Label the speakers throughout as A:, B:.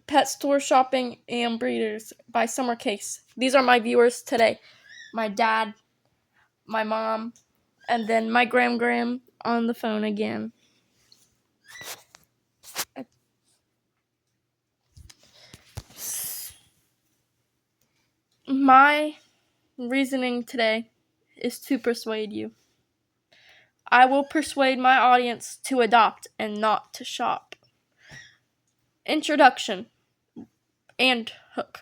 A: Pet store shopping and breeders by Summer Case. These are my viewers today. My dad, my mom, and then my gram on the phone again. My reasoning today is to persuade you. I will persuade my audience to adopt and not to shop. Introduction and hook.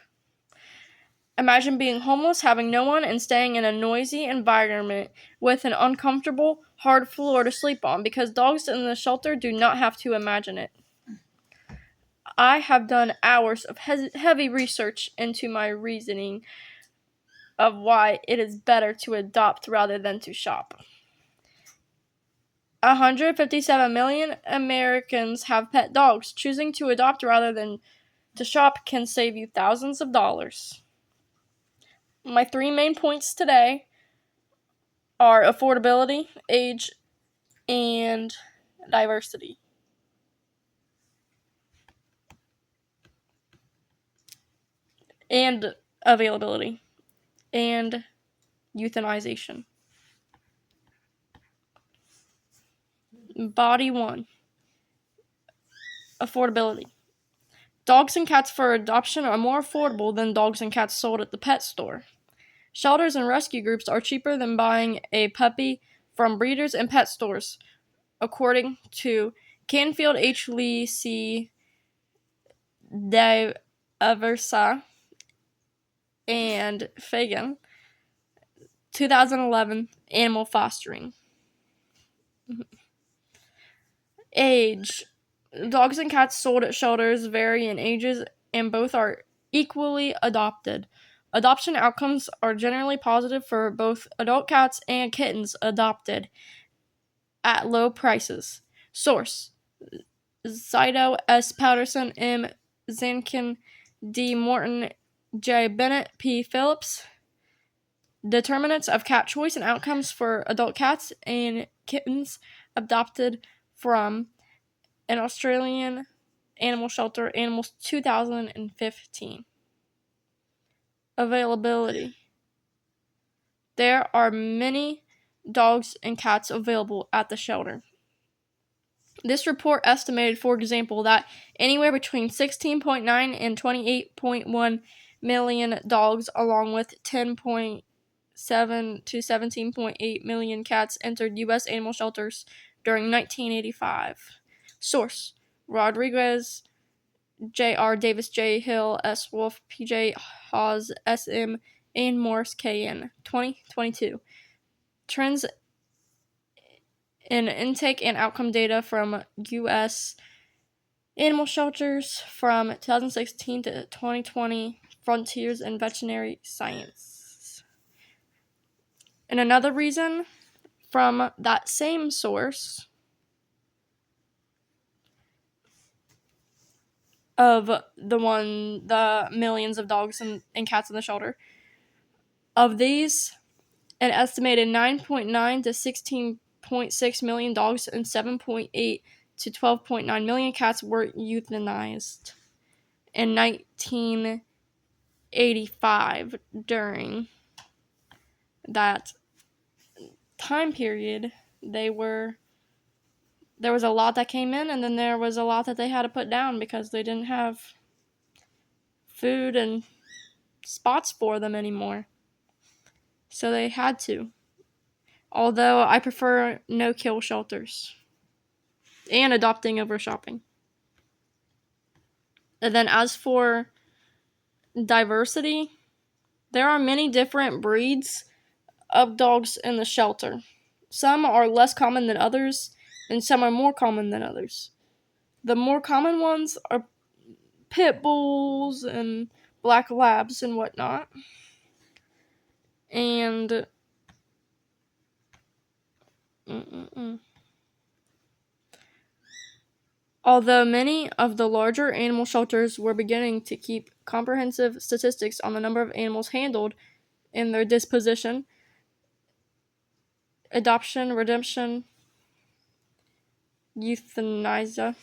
A: Imagine being homeless, having no one, and staying in a noisy environment with an uncomfortable, hard floor to sleep on because dogs in the shelter do not have to imagine it. I have done hours of heavy research into my reasoning of why it is better to adopt rather than to shop. 157 million Americans have pet dogs. Choosing to adopt rather than to shop can save you thousands of dollars. My 3 main points today are affordability, age, and diversity. And availability. And euthanization. Body 1. Affordability. Dogs and cats for adoption are more affordable than dogs and cats sold at the pet store. Shelters and rescue groups are cheaper than buying a puppy from breeders and pet stores, according to Canfield H. Lee C. D'Aversa and Fagan, 2011, Animal Fostering. Age. Dogs and cats sold at shelters vary in ages, and both are equally adopted. Adoption outcomes are generally positive for both adult cats and kittens adopted at low prices. Source: Zido, S. Patterson, M. Zankin, D. Morton, J. Bennett, P. Phillips. Determinants of cat choice and outcomes for adult cats and kittens adopted from an Australian animal shelter, Animals 2015. Availability. There are many dogs and cats available at the shelter. This report estimated, for example, that anywhere between 16.9 and 28.1 million dogs, along with 10.7 to 17.8 million cats, entered U.S. animal shelters during 1985. Source: Rodriguez, J.R. Davis, J. Hill, S. Wolf, P.J. Hawes, S.M., and Morris, K.N. 2022. Trends in intake and outcome data from U.S. animal shelters from 2016 to 2020, Frontiers in Veterinary Science. And another reason from that same source of the millions of dogs and cats in the shelter, of these, an estimated 9.9 to 16.6 million dogs and 7.8 to 12.9 million cats were euthanized in 1985. During that time period, there was a lot that came in, and then there was a lot that they had to put down because they didn't have food and spots for them anymore. So they had to. Although I prefer no-kill shelters and adopting over shopping. And then as for diversity, there are many different breeds of dogs in the shelter. Some are less common than others, and some are more common than others. The more common ones are pit bulls and black labs and whatnot. And although many of the larger animal shelters were beginning to keep comprehensive statistics on the number of animals handled and their disposition, adoption, redemption, euthanasia,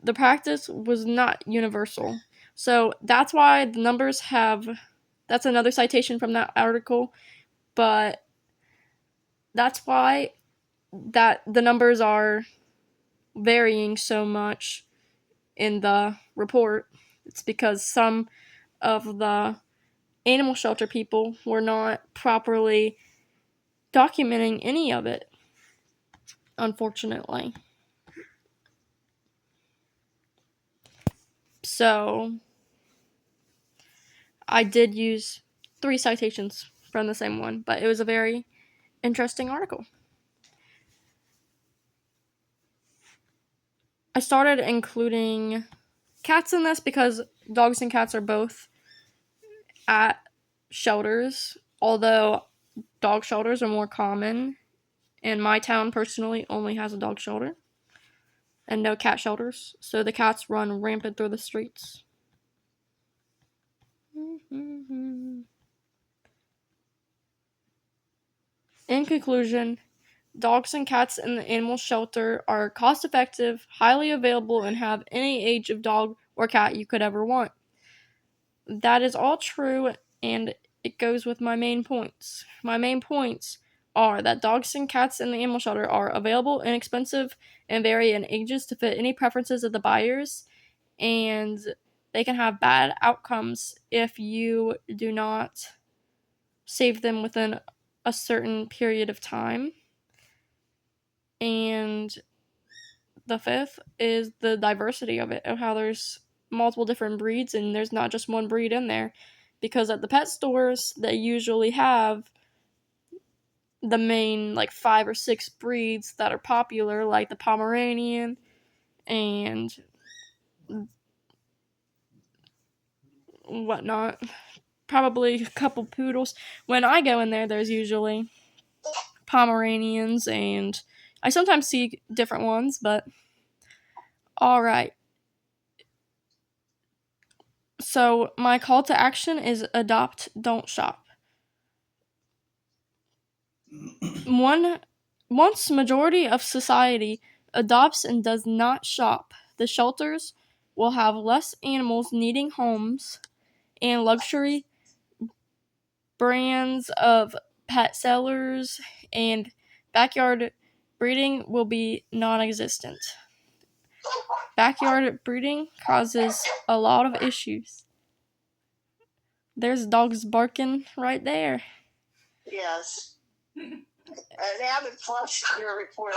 A: the practice was not universal. So that's why the numbers have, that's another citation from that article, but that's why that the numbers are varying so much in the report. It's because some of the animal shelter people were not properly documenting any of it, unfortunately. So I did use 3 citations from the same one, but it was a very interesting article. I started including cats in this because dogs and cats are both at shelters, although dog shelters are more common. And my town personally only has a dog shelter and no cat shelters, so the cats run rampant through the streets. In conclusion, dogs and cats in the animal shelter are cost effective, highly available, and have any age of dog or cat you could ever want. That is all true, and it goes with my main points. My main points are that dogs and cats in the animal shelter are available, inexpensive, and vary in ages to fit any preferences of the buyers, and they can have bad outcomes if you do not save them within a certain period of time. And the fifth is the diversity of it, of how there's multiple different breeds and there's not just one breed in there. Because at the pet stores, they usually have the main 5 or 6 breeds that are popular, like the Pomeranian and whatnot. Probably a couple poodles. When I go in there, there's usually Pomeranians, and I sometimes see different ones, but alright. So my call to action is adopt, don't shop. Once majority of society adopts and does not shop, the shelters will have less animals needing homes, and luxury brands of pet sellers and backyard breeding will be non-existent. Backyard breeding causes a lot of issues. There's dogs barking right there.
B: Yes. They haven't flushed your report.